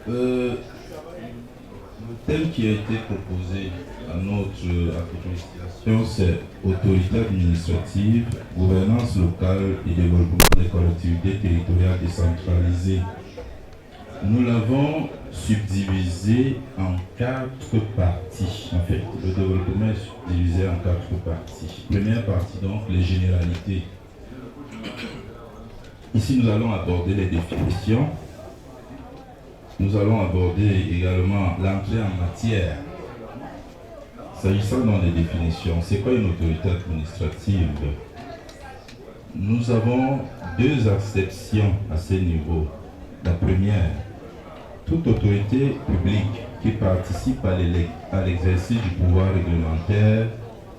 Le thème qui a été proposé à notre administration, c'est autorité administrative, gouvernance locale et développement des collectivités territoriales décentralisées. Nous l'avons subdivisé en 4 parties. En fait, le développement est subdivisé en 4 parties. Première partie, donc, les généralités. Ici, nous allons aborder les définitions. Nous allons aborder également l'entrée en matière. S'agissant dans les définitions, c'est quoi une autorité administrative? Nous avons 2 acceptions à ce niveau. La première, toute autorité publique qui participe à l'exercice du pouvoir réglementaire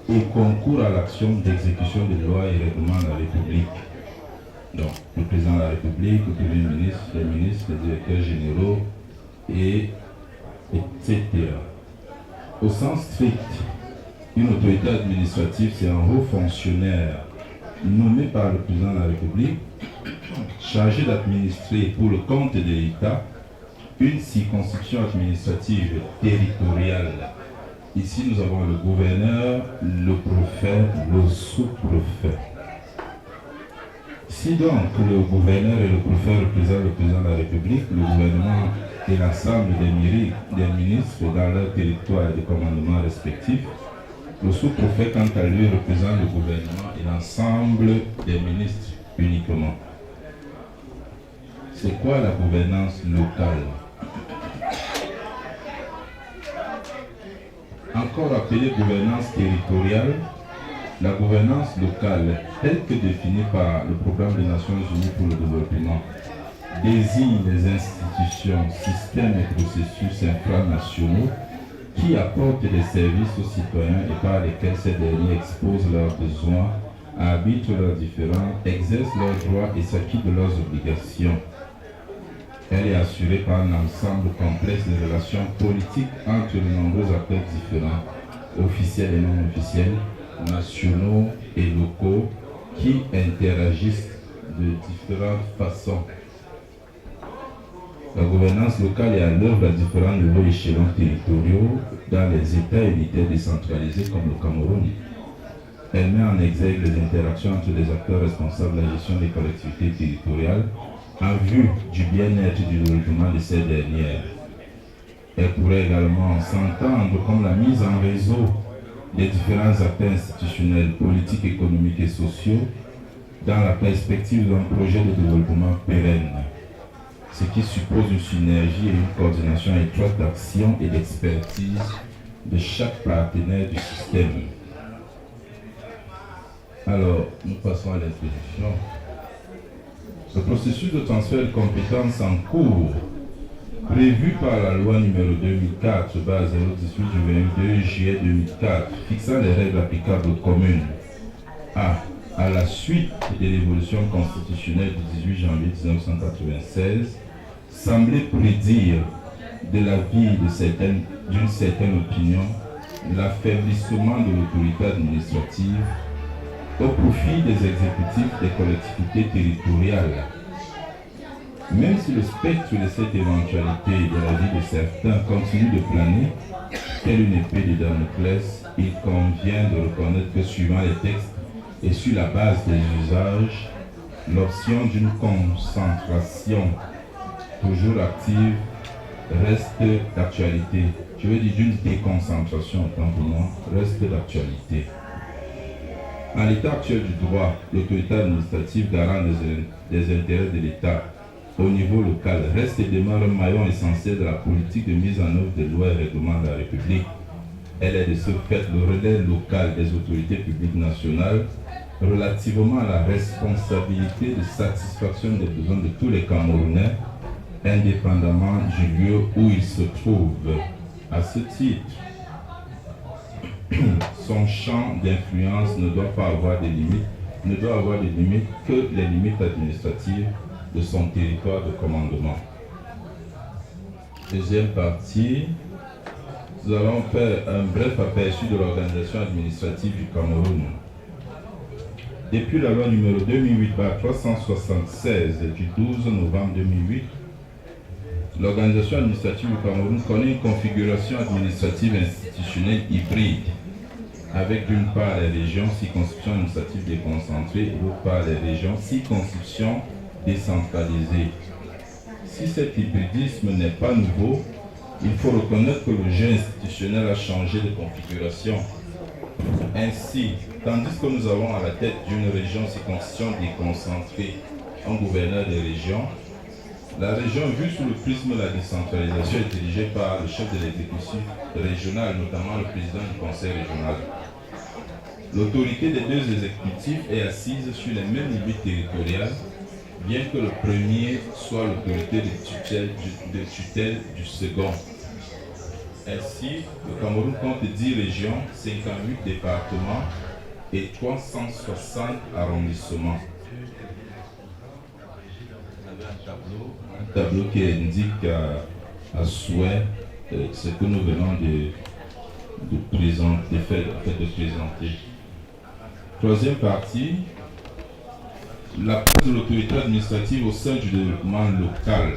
et concourt à l'action d'exécution des lois et règlements de la République. Donc, le président de la République, le premier ministre, les ministres, les directeurs généraux, etc. Au sens strict, une autorité administrative, c'est un haut fonctionnaire nommé par le président de la République, chargé d'administrer pour le compte de l'État une circonscription administrative territoriale. Ici, nous avons le gouverneur, le préfet, le sous-préfet. Si donc le gouverneur et le préfet représentent le président de la République, le gouvernement et l'ensemble des ministres dans leur territoire et de commandement respectifs, le sous-préfet, quant à lui, représente le gouvernement et l'ensemble des ministres uniquement. C'est quoi la gouvernance locale? Encore appelée gouvernance territoriale, la gouvernance locale, telle que définie par le Programme des Nations Unies pour le développement, désigne les institutions, systèmes et processus infranationaux qui apportent des services aux citoyens et par lesquels ces derniers exposent leurs besoins, arbitrent leurs différends, exercent leurs droits et s'acquittent de leurs obligations. Elle est assurée par un ensemble complexe de relations politiques entre de nombreux acteurs différents, officiels et non officiels, nationaux et locaux, qui interagissent de différentes façons. La gouvernance locale est à l'œuvre à différents niveaux échelons territoriaux dans les États unitaires décentralisés comme le Cameroun. Elle met en exergue les interactions entre les acteurs responsables de la gestion des collectivités territoriales en vue du bien-être et du développement de ces dernières. Elle pourrait également s'entendre comme la mise en réseau des différents acteurs institutionnels, politiques, économiques et sociaux dans la perspective d'un projet de développement pérenne, ce qui suppose une synergie et une coordination étroite d'action et d'expertise de chaque partenaire du système. Alors, nous passons à l'introduction. Le processus de transfert de compétences en cours, prévu par la loi numéro 2004, base 018 du 22 juillet 2004, fixant les règles applicables aux communes, à la suite de l'évolution constitutionnelle du 18 janvier 1996, semblait prédire de l'avis d'une certaine opinion l'affaiblissement de l'autorité administrative au profit des exécutifs des collectivités territoriales. Même si le spectre de cette éventualité de la vie de certains continue de planer, telle une épée de Damoclès, il convient de reconnaître que suivant les textes et sur la base des usages, l'option d'une concentration toujours active reste d'actualité. Je veux dire d'une déconcentration, autant pour moi, reste d'actualité. En l'état actuel du droit, l'autorité administrative garant des intérêts de l'État au niveau local reste et demeure un maillon essentiel de la politique de mise en œuvre des lois et règlements de la République. Elle est de ce fait le relais local des autorités publiques nationales relativement à la responsabilité de satisfaction des besoins de tous les Camerounais, indépendamment du lieu où ils se trouvent. À ce titre, son champ d'influence ne doit avoir des limites que les limites administratives de son territoire de commandement. Deuxième partie, nous allons faire un bref aperçu de l'organisation administrative du Cameroun. Depuis la loi numéro 2008-376 du 12 novembre 2008, L'organisation administrative au Cameroun connaît une configuration administrative institutionnelle hybride, avec d'une part les régions, circonscriptions administratives déconcentrées, et d'autre part les régions, circonscriptions décentralisées. Si cet hybridisme n'est pas nouveau, il faut reconnaître que le jeu institutionnel a changé de configuration. Ainsi, tandis que nous avons à la tête d'une région circonscription déconcentrée un gouverneur des régions, la région, vue sous le prisme de la décentralisation, est dirigée par le chef de l'exécutif régional, notamment le président du conseil régional. L'autorité des deux exécutifs est assise sur les mêmes limites territoriales, bien que le premier soit l'autorité de tutelle du second. Ainsi, le Cameroun compte 10 régions, 58 départements et 360 arrondissements. Un tableau qui indique à souhait ce que nous venons de présenter. Troisième partie, la place de l'autorité administrative au sein du développement local.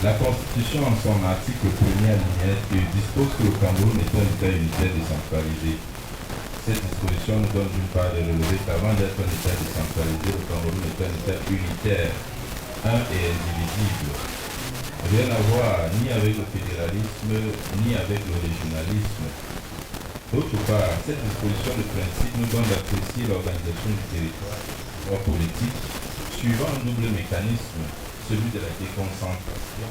La Constitution, en son article 1er alinéa, dispose que le Cameroun est un État unitaire décentralisé. Cette disposition nous donne d'une part de relever qu'avant d'être un État décentralisé, le Cameroun est un État unitaire, un et indivisible. Rien à voir ni avec le fédéralisme, ni avec le régionalisme. D'autre part, cette disposition de principe nous donne d'apprécier l'organisation du territoire politique suivant un double mécanisme, celui de la déconcentration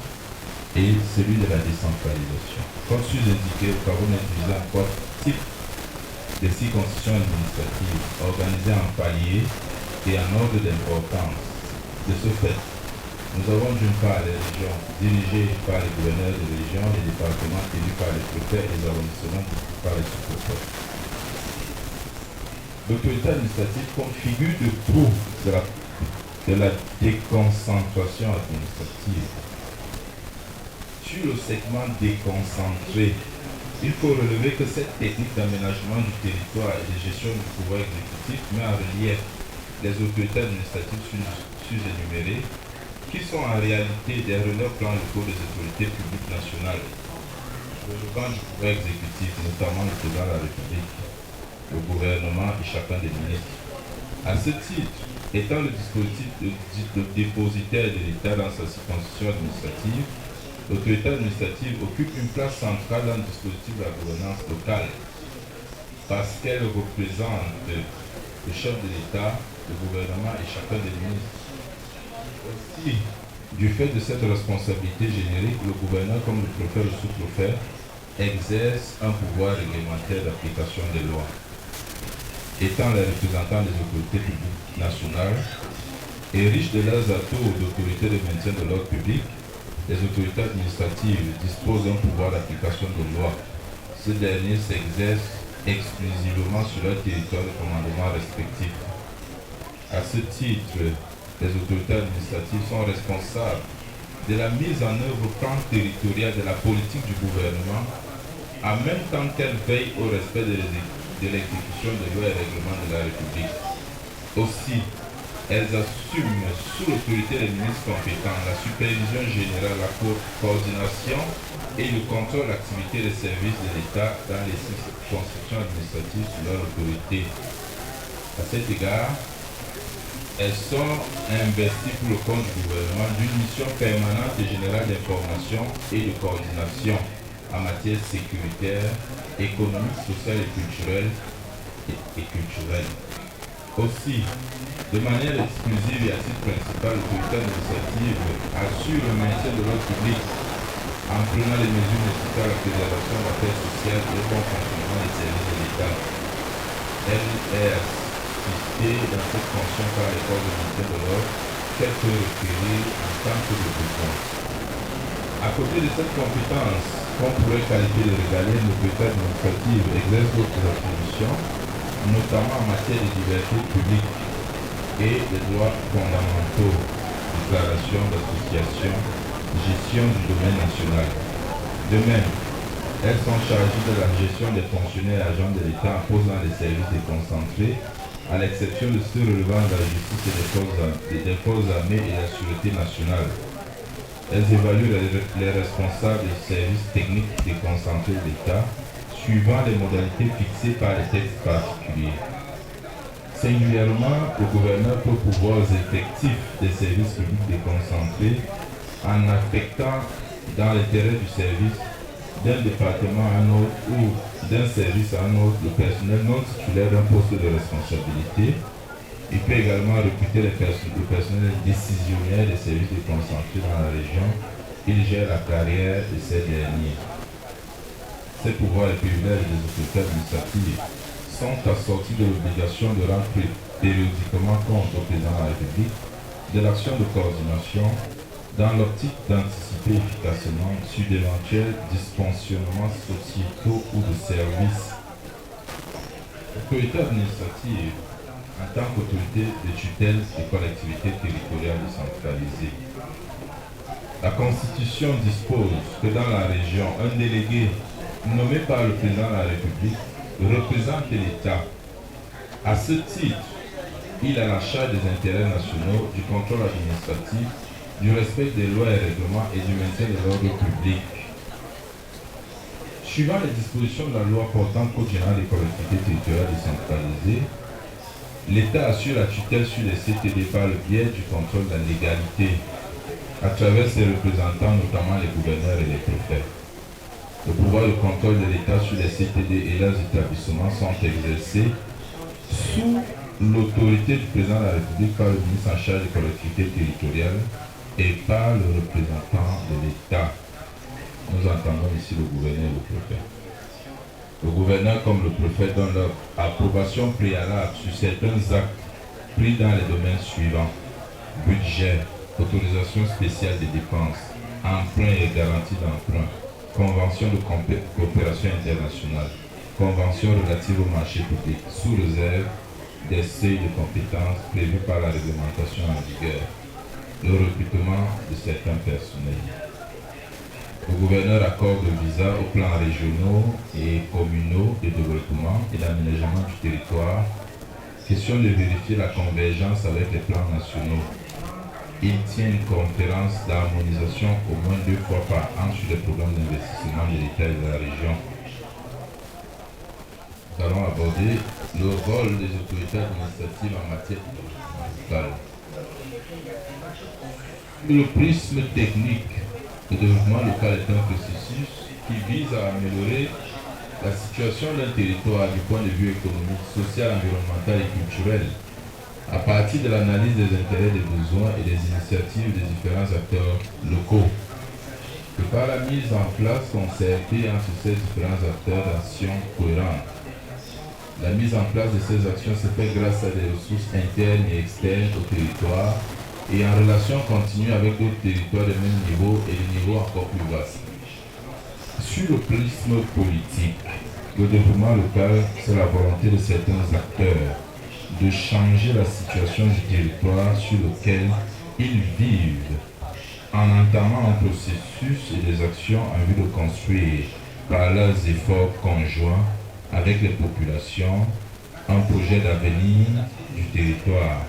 et celui de la décentralisation. Comme sus-indiqué, le Cameroun est divisé en 4 types de circonscriptions administratives organisées en paliers et en ordre d'importance. De ce fait, nous avons d'une part les régions dirigées par les gouverneurs des régions, les départements élus par les préfets et les arrondissements dirigés par les sous-préfets. L'autorité administrative configure le trou de la déconcentration administrative. Sur le segment déconcentré, il faut relever que cette technique d'aménagement du territoire et de gestion du pouvoir exécutif met en relief les autorités administratives sous-énumérées, qui sont en réalité des relais plans locaux des autorités publiques nationales, relevant du pouvoir exécutif, notamment le président de la République, le gouvernement et chacun des ministres. À ce titre, étant le dispositif dépositaire de l'État dans sa circonscription administrative, l'autorité administrative occupe une place centrale dans le dispositif de la gouvernance locale, parce qu'elle représente le chef de l'État, le gouvernement et chacun des ministres. Aussi, du fait de cette responsabilité générique, le gouverneur, comme le préfet et le sous-préfet, exerce un pouvoir réglementaire d'application des lois. Étant les représentants des autorités publiques nationales et riches de leurs atouts d'autorité de maintien de l'ordre public, les autorités administratives disposent d'un pouvoir d'application de loi. Ce dernier s'exerce exclusivement sur leur territoire de commandement respectif. À ce titre, les autorités administratives sont responsables de la mise en œuvre au plan territorial de la politique du gouvernement, en même temps qu'elles veillent au respect de l'exécution des lois et règlements de la République. Aussi, elles assument sous l'autorité des ministres compétents la supervision générale, la coordination et le contrôle de l'activité des services de l'État dans les circonscriptions administratives sous leur autorité. À cet égard, elles sont investies pour le compte du gouvernement d'une mission permanente et générale d'information et de coordination en matière sécuritaire, économique, sociale et culturelle. Aussi, de manière exclusive et à titre principal, l'autorité administrative assure le maintien de l'ordre public en prenant les mesures nécessaires à la préservation de la paix sociale et au bon fonctionnement des services de l'État. Elle est assistée dans cette fonction par les corps de maintien de l'ordre qu'elle peut requérir en tant que de besoin. À côté de cette compétence, qu'on pourrait qualifier de régalienne, l'autorité administrative exerce d'autres attributions, notamment en matière de liberté publique et des droits fondamentaux, déclaration d'association, gestion du domaine national. De même, Elles sont chargées de la gestion des fonctionnaires et agents de l'État imposant les services déconcentrés, à l'exception de ceux relevant de la justice et des forces armées et de la sûreté nationale. Elles évaluent les responsables des services techniques déconcentrés de l'État, suivant les modalités fixées par les textes particuliers. Singulièrement, le gouverneur peut pouvoir aux effectifs des services publics déconcentrés en affectant dans l'intérêt du service d'un département à un autre ou d'un service à un autre le personnel non titulaire d'un poste de responsabilité. Il peut également recruter le personnel décisionnaire des services déconcentrés dans la région. Il gère la carrière de ces derniers. Ces pouvoirs et privilèges des autorités administratives sont assortis de l'obligation de rendre périodiquement compte au président de la République de l'action de coordination dans l'optique d'anticiper efficacement sur d'éventuels dysfonctionnements sociétaux ou de services. L'autorité administrative, en tant qu'autorité de tutelle des collectivités territoriales décentralisées. La Constitution dispose que dans la région, un délégué nommé par le président de la République représente l'État. À ce titre, il a la charge des intérêts nationaux, du contrôle administratif, du respect des lois et règlements et du maintien de l'ordre public. Suivant les dispositions de la loi portant Code général des collectivités territoriales décentralisées, l'État assure la tutelle sur les CTD par le biais du contrôle de la légalité, à travers ses représentants, notamment les gouverneurs et les préfets. Le pouvoir de contrôle de l'État sur les CTD et leurs établissements sont exercés sous l'autorité du président de la République par le ministre en charge des collectivités territoriales et par le représentant de l'État. Nous entendons ici le gouverneur et le préfet. Le gouverneur comme le préfet donnent leur approbation préalable sur certains actes pris dans les domaines suivants: budget, autorisation spéciale des dépenses, emprunt et garantie d'emprunt, convention de coopération internationale, convention relative au marché public, sous réserve des seuils de compétences prévus par la réglementation en vigueur, le recrutement de certains personnels. Le gouverneur accorde le visa aux plans régionaux et communaux de développement et d'aménagement du territoire. Question de vérifier la convergence avec les plans nationaux. Il tient une conférence d'harmonisation au moins 2 fois par an sur les programmes d'investissement de l'État et de la région. Nous allons aborder le rôle des autorités administratives en matière de développement local. Le prisme technique, le développement local est un processus qui vise à améliorer la situation d'un territoire du point de vue économique, social, environnemental et culturel, à partir de l'analyse des intérêts, des besoins et des initiatives des différents acteurs locaux. Et par la mise en place concertée entre ces différents acteurs d'actions cohérentes. La mise en place de ces actions se fait grâce à des ressources internes et externes au territoire et en relation continue avec d'autres territoires de même niveau et de niveaux encore plus vastes. Sur le prisme politique, le développement local, c'est la volonté de certains acteurs de changer la situation du territoire sur lequel ils vivent, en entamant un processus et des actions en vue de construire, par leurs efforts conjoints avec les populations, un projet d'avenir du territoire,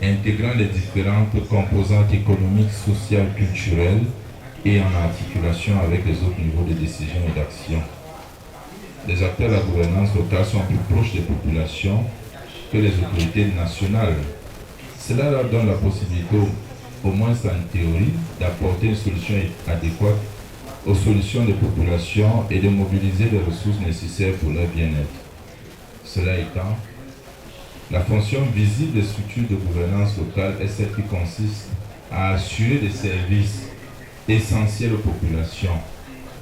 intégrant les différentes composantes économiques, sociales, culturelles et en articulation avec les autres niveaux de décision et d'action. Les acteurs de la gouvernance locale sont plus proches des populations que les autorités nationales. Cela leur donne la possibilité, au moins en théorie, d'apporter une solution adéquate aux solutions des populations et de mobiliser les ressources nécessaires pour leur bien-être. Cela étant, la fonction visible des structures de gouvernance locale est celle qui consiste à assurer des services essentiels aux populations,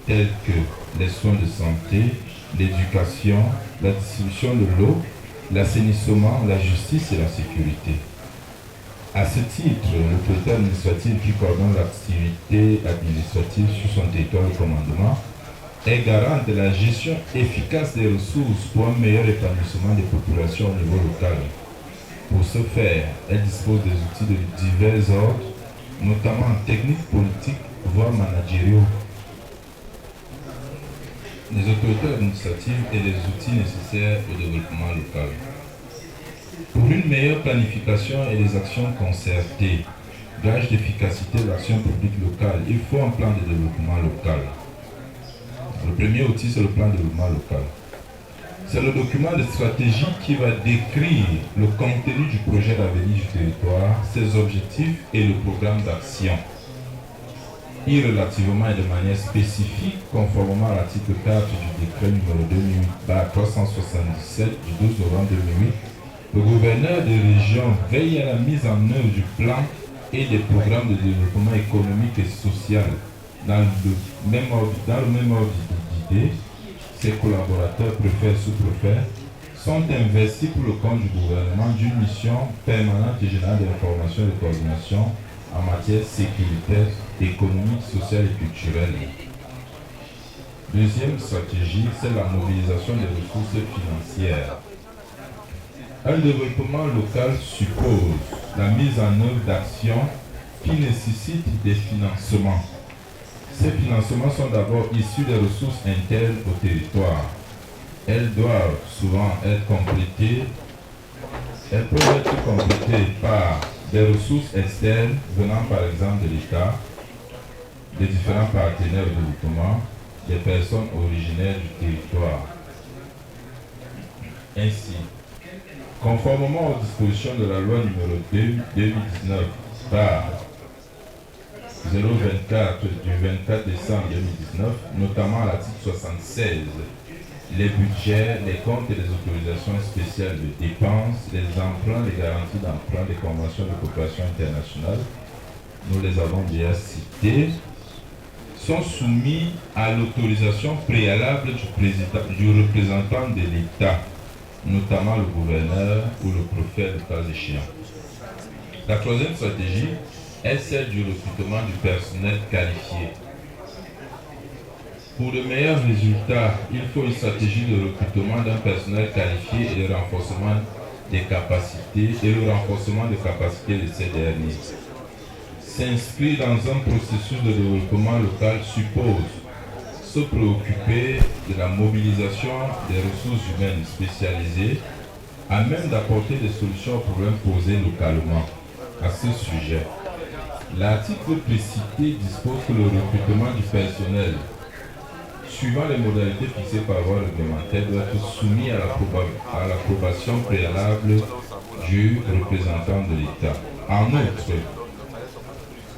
tels que les soins de santé, l'éducation, la distribution de l'eau, l'assainissement, la justice et la sécurité. À ce titre, l'autorité administrative qui coordonne l'activité administrative sur son territoire de commandement est garante de la gestion efficace des ressources pour un meilleur épanouissement des populations au niveau local. Pour ce faire, elle dispose des outils de divers ordres, notamment en technique politique, voire managériaux. les autorités administratives et les outils nécessaires au développement local. Pour une meilleure planification et des actions concertées, gage d'efficacité de l'action publique locale, il faut un plan de développement local. Le premier outil, c'est le plan de développement local. C'est le document de stratégie qui va décrire le contenu du projet d'avenir du territoire, ses objectifs et le programme d'action. Relativement et de manière spécifique, conformément à l'article 4 du décret numéro 2008-377 du 12 novembre 2008, le gouverneur de région veille à la mise en œuvre du plan et des programmes de développement économique et social. Dans le même ordre d'idée, ses collaborateurs, préfets et sous-préfets, sont investis pour le compte du gouvernement d'une mission permanente et générale d'information et de coordination en matière sécuritaire, économique, sociale et culturelle. Deuxième stratégie, c'est la mobilisation des ressources financières. Un développement local suppose la mise en œuvre d'actions qui nécessitent des financements. Ces financements sont d'abord issus des ressources internes au territoire. Elles doivent souvent être complétées. Elles peuvent être complétées par des ressources externes venant par exemple de l'État, des différents partenaires de développement, des personnes originaires du territoire. Ainsi, conformément aux dispositions de la loi numéro 2019 par 024 du 24 décembre 2019, notamment à l'article 76, les budgets, les comptes et les autorisations spéciales de dépenses, les emprunts, les garanties d'emprunt, les conventions de coopération internationale, nous les avons déjà cités, sont soumis à l'autorisation préalable du représentant de l'État, notamment le gouverneur ou le préfet de cas échéant. La troisième stratégie est celle du recrutement du personnel qualifié. Pour de meilleurs résultats, il faut une stratégie de recrutement d'un personnel qualifié et de renforcement des capacités de ces derniers. S'inscrire dans un processus de développement local suppose se préoccuper de la mobilisation des ressources humaines spécialisées à même d'apporter des solutions aux problèmes posés localement. À ce sujet, l'article précité dispose que le recrutement du personnel, suivant les modalités fixées par voie réglementaire, doit être soumis à l'approbation préalable du représentant de l'État. En outre,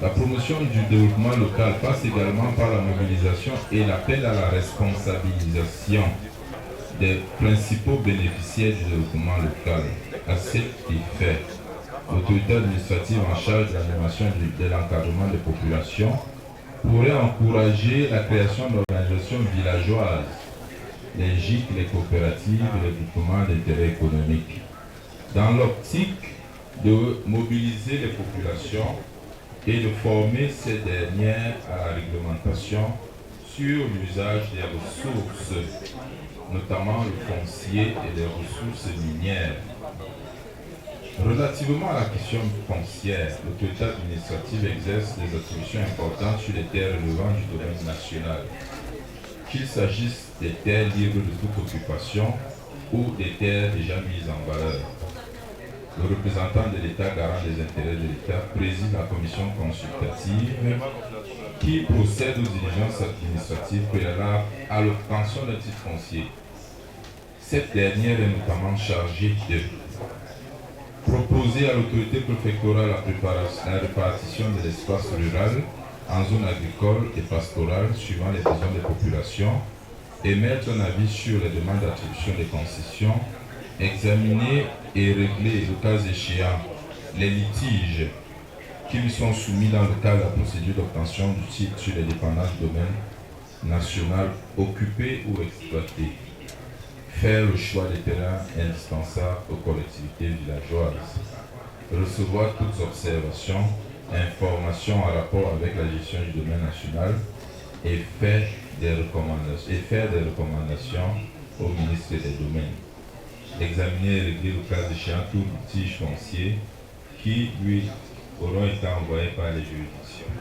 la promotion du développement local passe également par la mobilisation et l'appel à la responsabilisation des principaux bénéficiaires du développement local. À cet effet, l'autorité administrative en charge de l'animation et de l'encadrement des populations pourrait encourager la création d'organisations villageoises, les GIC, les coopératives et les groupements d'intérêt économique, dans l'optique de mobiliser les populations et de former ces dernières à la réglementation sur l'usage des ressources, notamment le foncier et les ressources minières. Relativement à la question foncière, l'autorité administrative exerce des attributions importantes sur les terres relevant du domaine national, qu'il s'agisse des terres libres de toute occupation ou des terres déjà mises en valeur. Le représentant de l'État garant des intérêts de l'État préside la commission consultative qui procède aux diligences administratives préalables à l'obtention d'un titre foncier. Cette dernière est notamment chargée de proposer à l'autorité préfectorale la répartition de l'espace rural en zone agricole et pastorale suivant les besoins des populations, émettre un avis sur les demandes d'attribution des concessions, examiner et régler, le cas échéant, les litiges qui lui sont soumis dans le cadre de la procédure d'obtention du titre sur les dépendances du domaine national occupées ou exploitées. Faire le choix des terrains indispensables aux collectivités villageoises. Recevoir toutes observations, informations en rapport avec la gestion du domaine national et faire des recommandations au ministre des Domaines. Examiner et régler le cas échéant tout litige foncier qui lui auront été envoyés par les juridictions.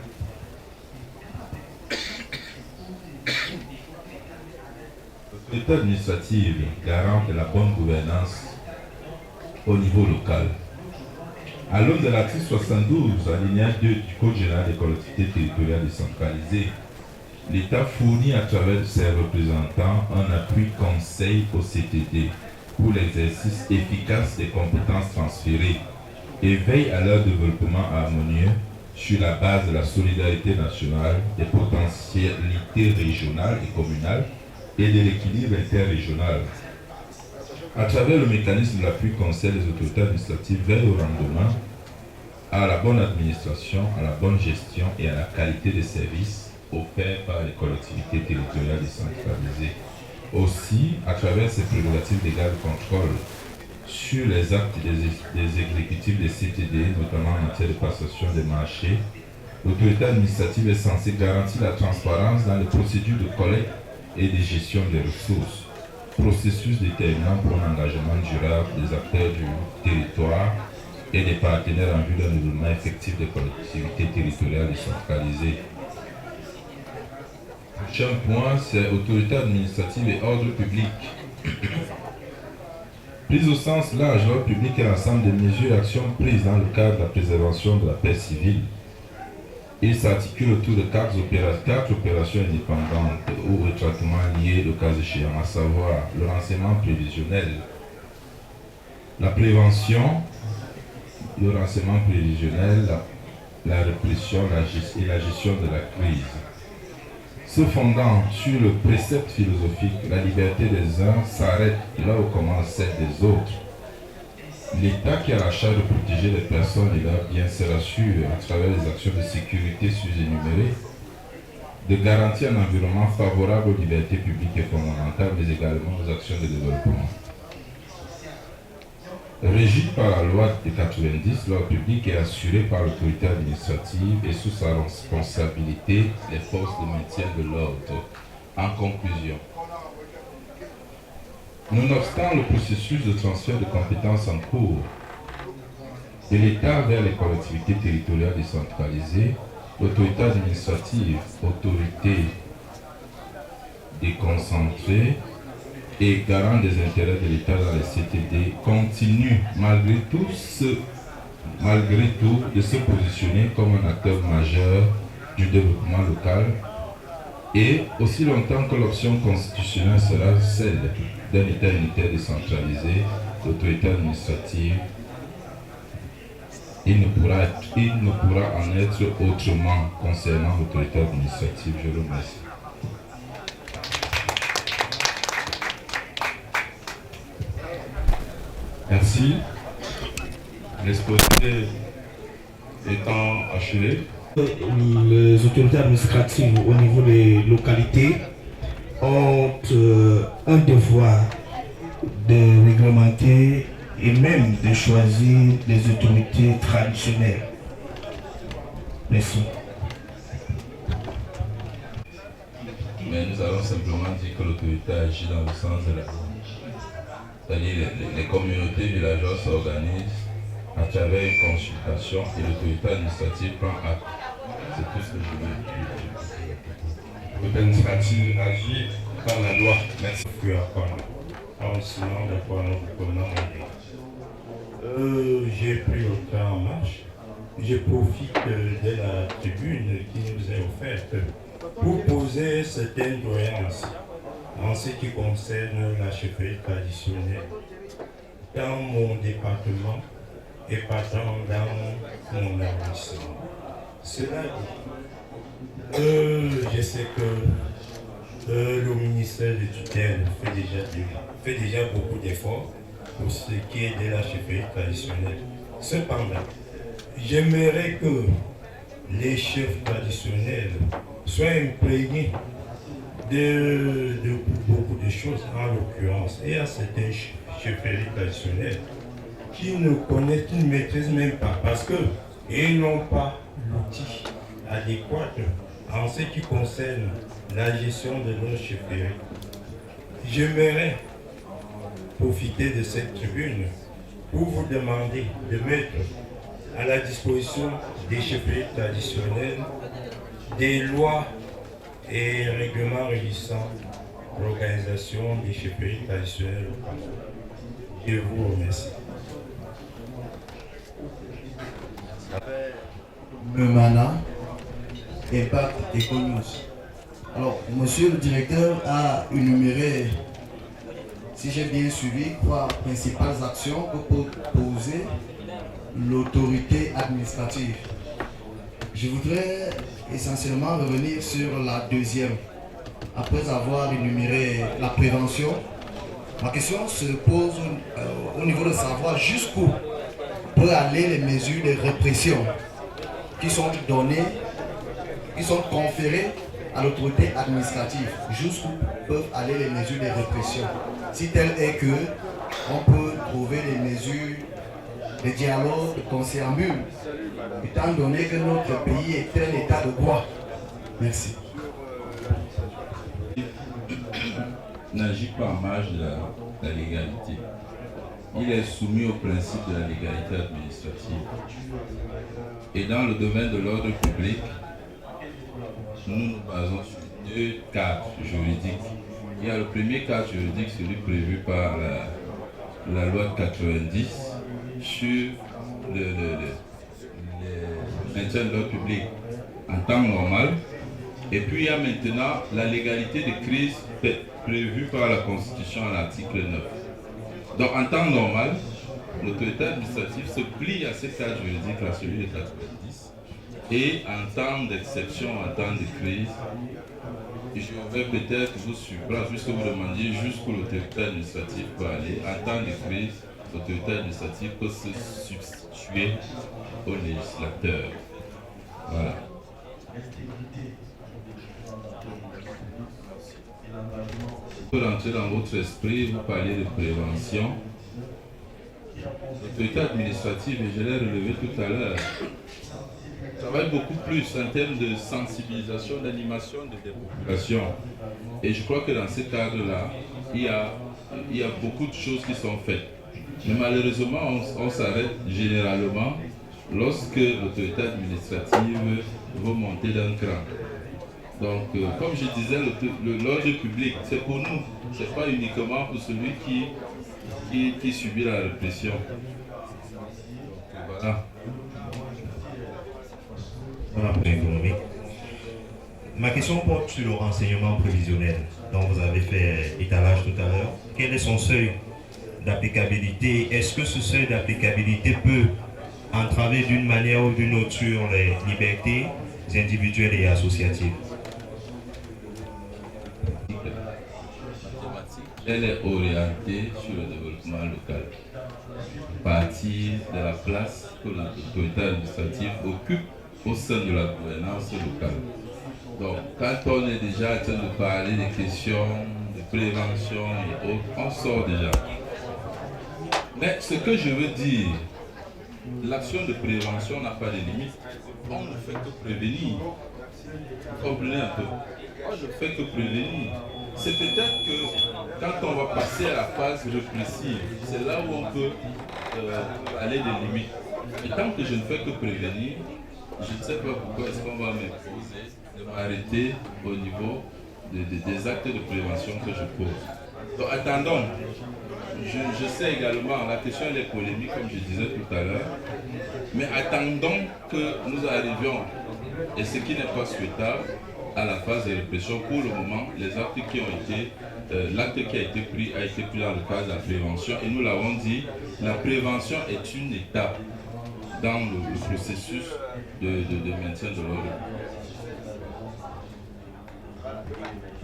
L'État administratif garant de la bonne gouvernance au niveau local. À l'aune de l'article 72, alinéa 2 du Code général des collectivités territoriales décentralisées, l'État fournit à travers ses représentants un appui conseil au CTD pour l'exercice efficace des compétences transférées et veille à leur développement harmonieux sur la base de la solidarité nationale, des potentialités régionales et communales et de l'équilibre interrégional. À travers le mécanisme de l'appui conseil, les autorités administratives veillent au rendement, à la bonne administration, à la bonne gestion et à la qualité des services offerts par les collectivités territoriales décentralisées. Aussi, à travers ses prérogatives légales de contrôle sur les actes des exécutifs des CTD, notamment en matière de passation des marchés, l'autorité administrative est censée garantir la transparence dans les procédures de collecte et de gestion des ressources, processus déterminant pour un engagement durable des acteurs du territoire et des partenaires en vue d'un développement effectif des collectivités territoriales décentralisées. Prochain point, c'est autorité administrative et ordre public. Prise au sens large, l'ordre public est l'ensemble des mesures et actions prises dans le cadre de la préservation de la paix civile. Il s'articule autour de quatre opérations indépendantes ou retraitements liés le cas échéant, à savoir le renseignement prévisionnel, la prévention, le renseignement prévisionnel, la répression et la gestion de la crise. Se fondant sur le précepte philosophique, la liberté des uns s'arrête là où commence celle des autres. L'État qui a la charge de protéger les personnes et leurs biens se rassure à travers les actions de sécurité sous-énumérées, de garantir un environnement favorable aux libertés publiques et fondamentales, mais également aux actions de développement. Régi par la loi de 90, l'ordre public est assuré par l'autorité administrative et sous sa responsabilité les forces de maintien de l'ordre. En conclusion, nonobstant le processus de transfert de compétences en cours de l'État vers les collectivités territoriales décentralisées, l'autorité administrative, autorité déconcentrée et garant des intérêts de l'État dans les CTD, continue malgré tout de se positionner comme un acteur majeur du développement local et aussi longtemps que l'option constitutionnelle sera celle d'un État unitaire décentralisé, l'autorité administrative, il ne pourra en être autrement concernant l'autorité administrative. Je vous remercie. Merci. L'exposé étant achevé. Les autorités administratives au niveau des localités ont un devoir de réglementer et même de choisir des autorités traditionnelles. Merci. Mais nous allons simplement dire que l'autorité agit dans le sens de la loi. C'est-à-dire les communautés villageoises s'organisent à travers une consultation et l'autorité administrative prend acte. C'est tout ce que je veux dire. L'autorité administrative agit par la loi. Merci. Sinon, d'accord, nous prenons. J'ai pris le temps en marche. Je profite de la tribune qui nous est offerte pour poser certaines doléances en ce qui concerne la chefferie traditionnelle dans mon département et partant dans mon arrondissement. Cela dit, je sais que le ministère de tutelle fait déjà beaucoup d'efforts pour ce qui est de la chefferie traditionnelle. Cependant, j'aimerais que les chefs traditionnels soient imprégnés de beaucoup de choses, en l'occurrence, et à certains chefferies traditionnelles qui ne maîtrisent même pas parce qu'ils n'ont pas l'outil adéquat en ce qui concerne la gestion de nos chefferies. J'aimerais profiter de cette tribune pour vous demander de mettre à la disposition des chefferies traditionnelles des lois et règlements régissant l'organisation des chefferies traditionnelles locales. Je vous remercie. Memana, Impact Econews. Alors, monsieur le directeur a énuméré, si j'ai bien suivi, 3 principales actions que peut poser l'autorité administrative. Je voudrais essentiellement revenir sur la deuxième. Après avoir énuméré la prévention, ma question se pose au niveau de savoir jusqu'où peuvent aller les mesures de répression qui sont données, qui sont conférées à l'autorité administrative. Jusqu'où peuvent aller les mesures de répression. Si tel est que on peut trouver des mesures de dialogue, de conciliabule, étant donné que notre pays est un état de droit. Merci. N'agit pas en marge de la légalité. Il est soumis au principe de la légalité administrative. Et dans le domaine de l'ordre public, nous nous basons sur 2 cadres juridiques. Il y a le premier cadre juridique, celui prévu par la loi de 90 sur le maintien de l'ordre public en temps normal. Et puis il y a maintenant la légalité de crise prévue par la Constitution à l'article 9. Donc en temps normal, l'autorité administrative se plie à ce cadre juridique, à celui de 90. Et en temps d'exception, en temps de crise, je vais peut-être vous surprendre puisque vous demandiez jusqu'où l'autorité administrative peut aller. En temps de crise, l'autorité administrative peut se substituer au législateur. Voilà. Pour rentrer dans votre esprit, vous parlez de prévention. L'autorité administrative, et je l'ai relevé tout à l'heure, travaille beaucoup plus en termes de sensibilisation, d'animation des populations. Et je crois que dans ce cadre-là, il y a beaucoup de choses qui sont faites. Mais malheureusement, on s'arrête généralement lorsque l'autorité administrative veut monter d'un cran. Donc, comme je disais, l'ordre public, c'est pour nous, ce n'est pas uniquement pour celui qui subit la répression. Donc, voilà. Ma question porte sur le renseignement prévisionnel dont vous avez fait étalage tout à l'heure. Quel est son seuil d'applicabilité? Est-ce que ce seuil d'applicabilité peut entraver d'une manière ou d'une autre sur les libertés individuelles et associatives? Elle est orientée sur le développement local, à partir de la place que l'autorité administrative occupe au sein de la gouvernance locale. Donc, quand on est déjà en train de parler des questions de prévention et autres, on sort déjà. Mais ce que je veux dire, l'action de prévention n'a pas de limite. On ne fait que prévenir. Vous comprenez un peu? On ne fait que prévenir. C'est peut-être que quand on va passer à la phase répressive, c'est là où on peut aller des limites. Et tant que je ne fais que prévenir, je ne sais pas pourquoi est-ce qu'on va m'imposer de m'arrêter au niveau des actes de prévention que je pose. Donc attendons. Je sais également, la question elle est polémique comme je disais tout à l'heure, mais attendons que nous arrivions, et ce qui n'est pas souhaitable, à la phase de répression. Pour le moment, les actes qui ont été, l'acte qui a été pris dans le cadre de la prévention, et nous l'avons dit, la prévention est une étape dans le processus de maintien de l'ordre.